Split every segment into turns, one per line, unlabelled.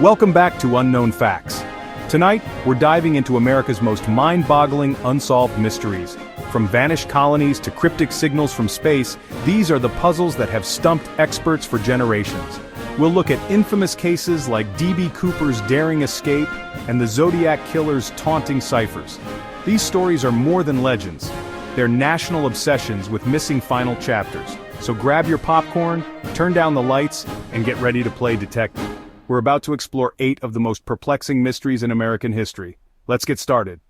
Welcome back to Unknown Facts. Tonight, we're diving into America's most mind-boggling unsolved mysteries. From vanished colonies to cryptic signals from space, these are the puzzles that have stumped experts for generations. We'll look at infamous cases like D.B. Cooper's daring escape and the Zodiac Killer's taunting ciphers. These stories are more than legends. They're national obsessions with missing final chapters. So grab your popcorn, turn down the lights, and get ready to play detective. We're about to explore 8 of the most perplexing mysteries in American history. Let's get started.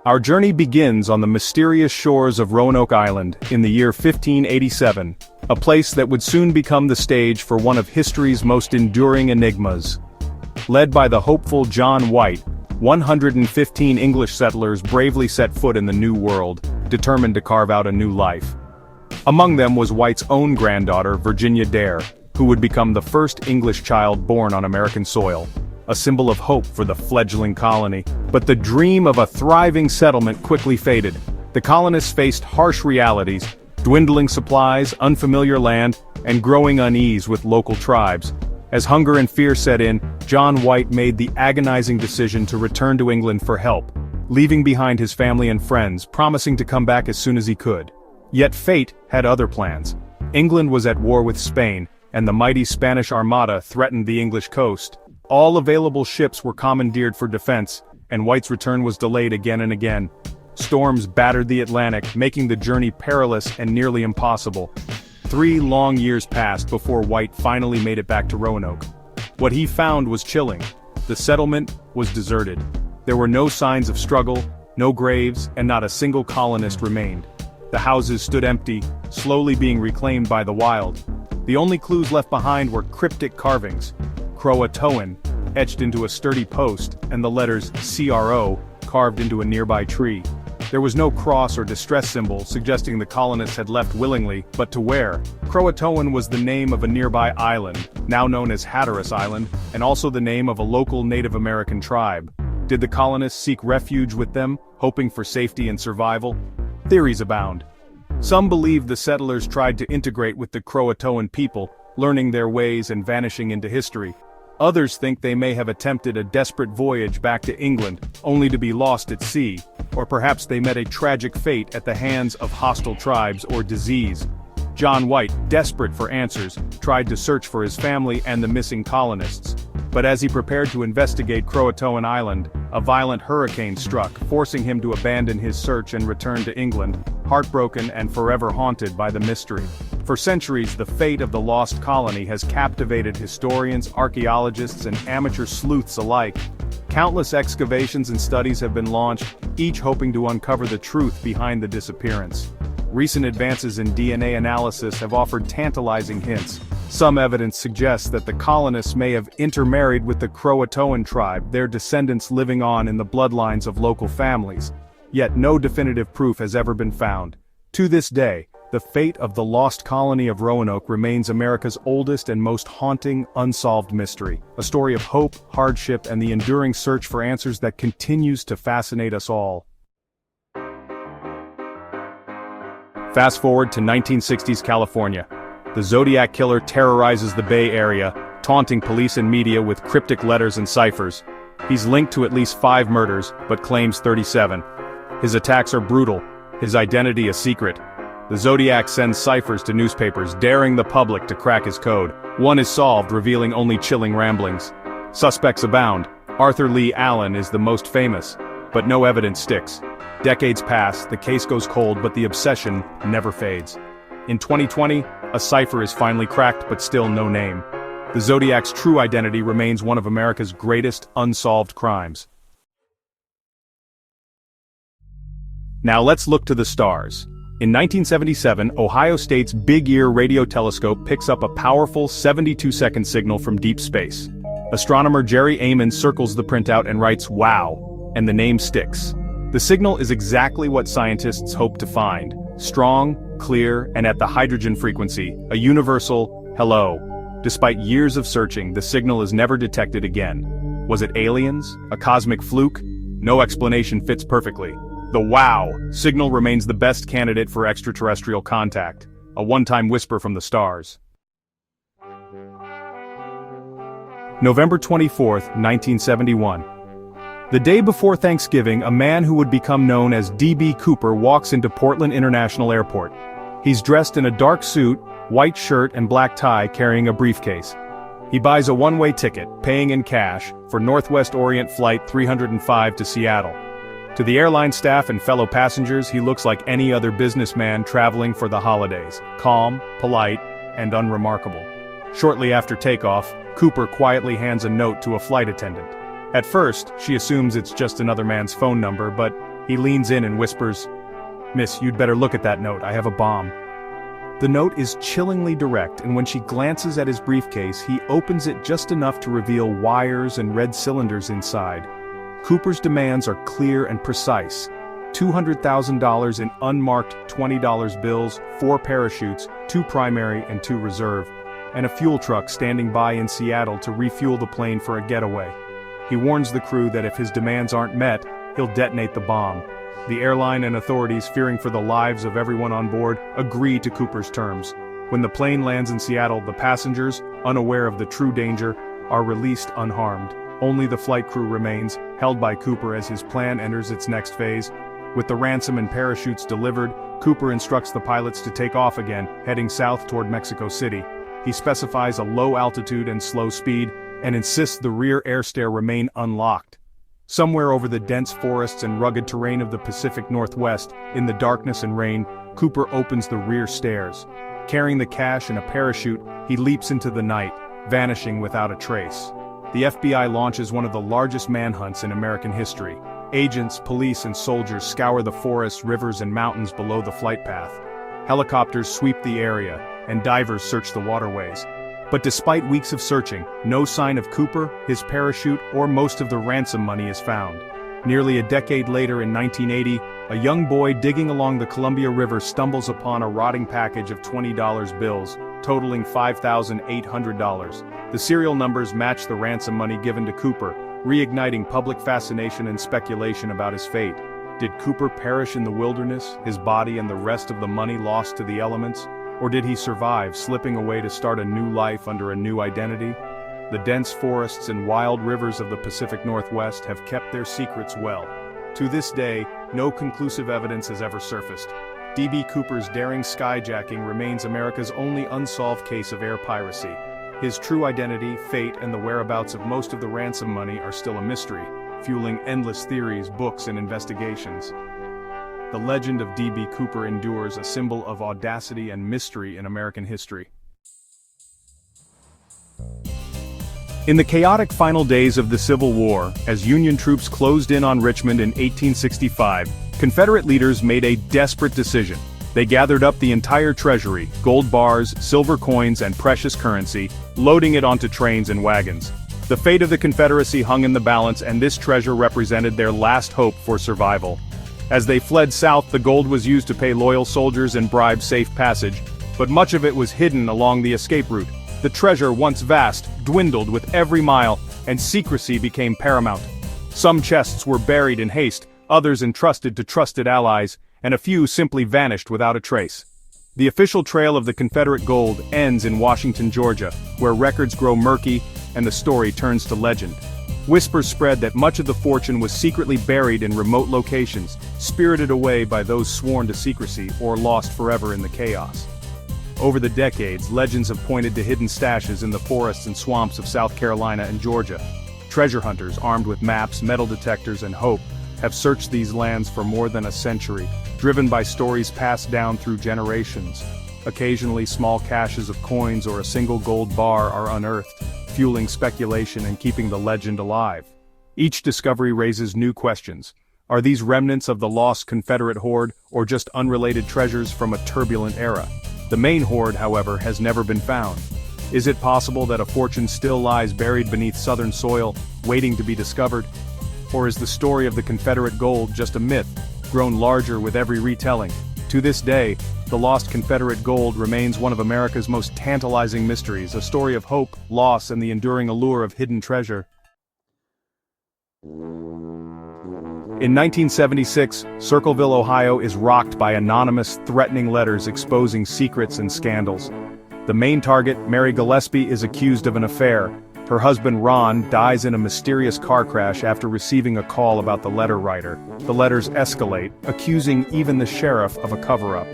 Our journey begins on the mysterious shores of Roanoke Island in the year 1587, a place that would soon become the stage for one of history's most enduring enigmas. Led by the hopeful John White, 115 English settlers bravely set foot in the New World, determined to carve out a new life. Among them was White's own granddaughter, Virginia Dare, who would become the first English child born on American soil, a symbol of hope for the fledgling colony. But the dream of a thriving settlement quickly faded. The colonists faced harsh realities, dwindling supplies, unfamiliar land, and growing unease with local tribes. As hunger and fear set in, John White made the agonizing decision to return to England for help, leaving behind his family and friends, promising to come back as soon as he could. Yet fate had other plans. England was at war with Spain, and the mighty Spanish Armada threatened the English coast. All available ships were commandeered for defense, and White's return was delayed again and again. Storms battered the Atlantic, making the journey perilous and nearly impossible. 3 long years passed before White finally made it back to Roanoke. What he found was chilling. The settlement was deserted. There were no signs of struggle, no graves, and not a single colonist remained. The houses stood empty, slowly being reclaimed by the wild. The only clues left behind were cryptic carvings, Croatoan, etched into a sturdy post, and the letters CRO, carved into a nearby tree. There was no cross or distress symbol suggesting the colonists had left willingly, but to where? Croatoan was the name of a nearby island, now known as Hatteras Island, and also the name of a local Native American tribe. Did the colonists seek refuge with them, hoping for safety and survival? Theories abound. Some believe the settlers tried to integrate with the Croatoan people, learning their ways and vanishing into history. Others think they may have attempted a desperate voyage back to England, only to be lost at sea, or perhaps they met a tragic fate at the hands of hostile tribes or disease. John White, desperate for answers, tried to search for his family and the missing colonists. But as he prepared to investigate Croatoan Island, a violent hurricane struck, forcing him to abandon his search and return to England, heartbroken and forever haunted by the mystery. For centuries, the fate of the lost colony has captivated historians, archaeologists, and amateur sleuths alike. Countless excavations and studies have been launched, each hoping to uncover the truth behind the disappearance. Recent advances in DNA analysis have offered tantalizing hints. Some evidence suggests that the colonists may have intermarried with the Croatoan tribe, their descendants living on in the bloodlines of local families. Yet no definitive proof has ever been found. To this day, the fate of the lost colony of Roanoke remains America's oldest and most haunting unsolved mystery, a story of hope, hardship, and the enduring search for answers that continues to fascinate us all. Fast forward to 1960s California. The Zodiac Killer terrorizes the Bay Area, taunting police and media with cryptic letters and ciphers. He's linked to at least 5 murders, but claims 37. His attacks are brutal, his identity a secret. The Zodiac sends ciphers to newspapers, daring the public to crack his code. One is solved, revealing only chilling ramblings. Suspects abound. Arthur Lee Allen is the most famous, but no evidence sticks. Decades pass, the case goes cold, but the obsession never fades. In 2020, a cipher is finally cracked, but still no name. The Zodiac's true identity remains one of America's greatest unsolved crimes. Now let's look to the stars. In 1977, Ohio State's Big Ear radio telescope picks up a powerful 72-second signal from deep space. Astronomer Jerry Amon circles the printout and writes, "Wow," and the name sticks. The signal is exactly what scientists hope to find: strong, clear, and at the hydrogen frequency, a universal hello. Despite years of searching, the signal is never detected again. Was it aliens? A cosmic fluke? No explanation fits perfectly. The wow signal remains the best candidate for extraterrestrial contact, a one-time whisper from the stars. November 24, 1971. The day before Thanksgiving, a man who would become known as D.B. Cooper walks into Portland International Airport. He's dressed in a dark suit, white shirt and black tie, carrying a briefcase. He buys a one-way ticket, paying in cash, for Northwest Orient Flight 305 to Seattle. To the airline staff and fellow passengers, he looks like any other businessman traveling for the holidays, calm, polite, and unremarkable. Shortly after takeoff, Cooper quietly hands a note to a flight attendant. At first, she assumes it's just another man's phone number, but he leans in and whispers, "Miss, you'd better look at that note, I have a bomb." The note is chillingly direct, and when she glances at his briefcase, he opens it just enough to reveal wires and red cylinders inside. Cooper's demands are clear and precise. $200,000 in unmarked $20 bills, 4 parachutes, 2 primary and 2 reserve, and a fuel truck standing by in Seattle to refuel the plane for a getaway. He warns the crew that if his demands aren't met, he'll detonate the bomb. The airline and authorities, fearing for the lives of everyone on board, agree to Cooper's terms. When the plane lands in Seattle, the passengers, unaware of the true danger, are released unharmed. Only the flight crew remains, held by Cooper as his plan enters its next phase. With the ransom and parachutes delivered, Cooper instructs the pilots to take off again, heading south toward Mexico City. He specifies a low altitude and slow speed, and insists the rear air stair remain unlocked. Somewhere over the dense forests and rugged terrain of the Pacific Northwest, in the darkness and rain, Cooper opens the rear stairs. Carrying the cash and a parachute, he leaps into the night, vanishing without a trace. The FBI launches one of the largest manhunts in American history. Agents, police, and soldiers scour the forests, rivers, and mountains below the flight path. Helicopters sweep the area, and divers search the waterways. But despite weeks of searching, no sign of Cooper, his parachute, or most of the ransom money is found. Nearly a decade later in 1980, a young boy digging along the Columbia River stumbles upon a rotting package of $20 bills, totaling $5,800. The serial numbers match the ransom money given to Cooper, reigniting public fascination and speculation about his fate. Did Cooper perish in the wilderness, his body and the rest of the money lost to the elements? Or did he survive, slipping away to start a new life under a new identity? The dense forests and wild rivers of the Pacific Northwest have kept their secrets well. To this day, no conclusive evidence has ever surfaced. D.B. Cooper's daring skyjacking remains America's only unsolved case of air piracy. His true identity, fate, and the whereabouts of most of the ransom money are still a mystery, fueling endless theories, books, and investigations. The legend of D.B. Cooper endures, a symbol of audacity and mystery in American history. In the chaotic final days of the Civil War, as Union troops closed in on Richmond in 1865, Confederate leaders made a desperate decision. They gathered up the entire treasury, gold bars, silver coins, and precious currency, loading it onto trains and wagons. The fate of the Confederacy hung in the balance, and this treasure represented their last hope for survival. As they fled south, the gold was used to pay loyal soldiers and bribe safe passage, but much of it was hidden along the escape route. The treasure, once vast, dwindled with every mile, and secrecy became paramount. Some chests were buried in haste, others entrusted to trusted allies, and a few simply vanished without a trace. The official trail of the Confederate gold ends in Washington, Georgia, where records grow murky and the story turns to legend. Whispers spread that much of the fortune was secretly buried in remote locations, spirited away by those sworn to secrecy or lost forever in the chaos. Over the decades, legends have pointed to hidden stashes in the forests and swamps of South Carolina and Georgia. Treasure hunters, armed with maps, metal detectors, and hope, have searched these lands for more than a century, driven by stories passed down through generations. Occasionally, small caches of coins or a single gold bar are unearthed, fueling speculation and keeping the legend alive. Each discovery raises new questions. Are these remnants of the lost Confederate hoard, or just unrelated treasures from a turbulent era? The main hoard, however, has never been found. Is it possible that a fortune still lies buried beneath Southern soil, waiting to be discovered? Or is the story of the Confederate gold just a myth, grown larger with every retelling? To this day, the lost Confederate gold remains one of America's most tantalizing mysteries, a story of hope, loss, and the enduring allure of hidden treasure. In 1976, Circleville, Ohio is rocked by anonymous, threatening letters exposing secrets and scandals. The main target, Mary Gillespie, is accused of an affair. Her husband Ron dies in a mysterious car crash after receiving a call about the letter writer. The letters escalate, accusing even the sheriff of a cover-up.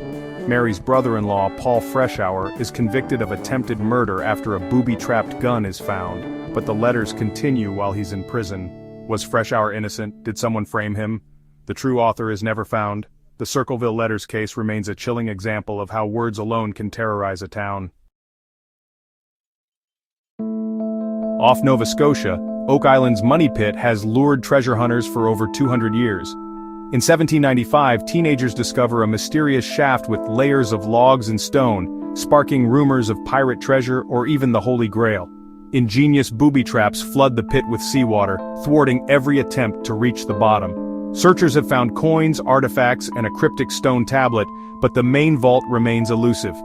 Mary's brother-in-law, Paul Freshour, is convicted of attempted murder after a booby-trapped gun is found, but the letters continue while he's in prison. Was Freshour innocent? Did someone frame him? The true author is never found. The Circleville Letters case remains a chilling example of how words alone can terrorize a town. Off Nova Scotia, Oak Island's money pit has lured treasure hunters for over 200 years. In 1795, teenagers discover a mysterious shaft with layers of logs and stone, sparking rumors of pirate treasure or even the Holy Grail. Ingenious booby traps flood the pit with seawater, thwarting every attempt to reach the bottom. Searchers have found coins, artifacts, and a cryptic stone tablet, but the main vault remains elusive.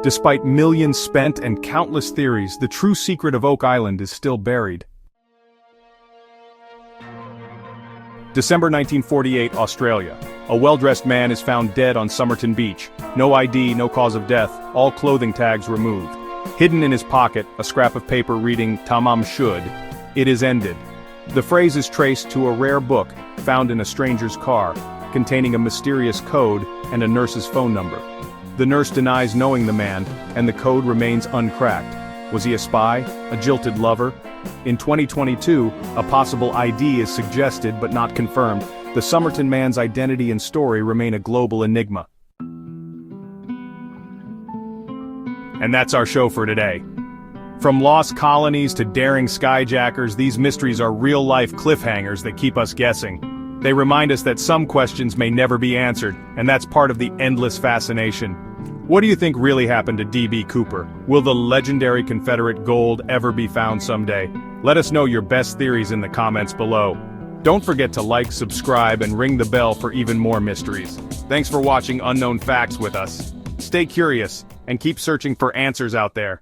Despite millions spent and countless theories, the true secret of Oak Island is still buried. December 1948, Australia. A well-dressed man is found dead on Somerton Beach. No ID, no cause of death, all clothing tags removed. Hidden in his pocket, a scrap of paper reading, "Tamam Shud," it is ended. The phrase is traced to a rare book, found in a stranger's car, containing a mysterious code and a nurse's phone number. The nurse denies knowing the man, and the code remains uncracked. Was he a spy? A jilted lover? In 2022, a possible ID is suggested but not confirmed. The Somerton man's identity and story remain a global enigma. And that's our show for today. From lost colonies to daring skyjackers, these mysteries are real-life cliffhangers that keep us guessing. They remind us that some questions may never be answered, and that's part of the endless fascination. What do you think really happened to D.B. Cooper? Will the legendary Confederate gold ever be found someday? Let us know your best theories in the comments below. Don't forget to like, subscribe, and ring the bell for even more mysteries. Thanks for watching Unknown Facts with us. Stay curious, and keep searching for answers out there.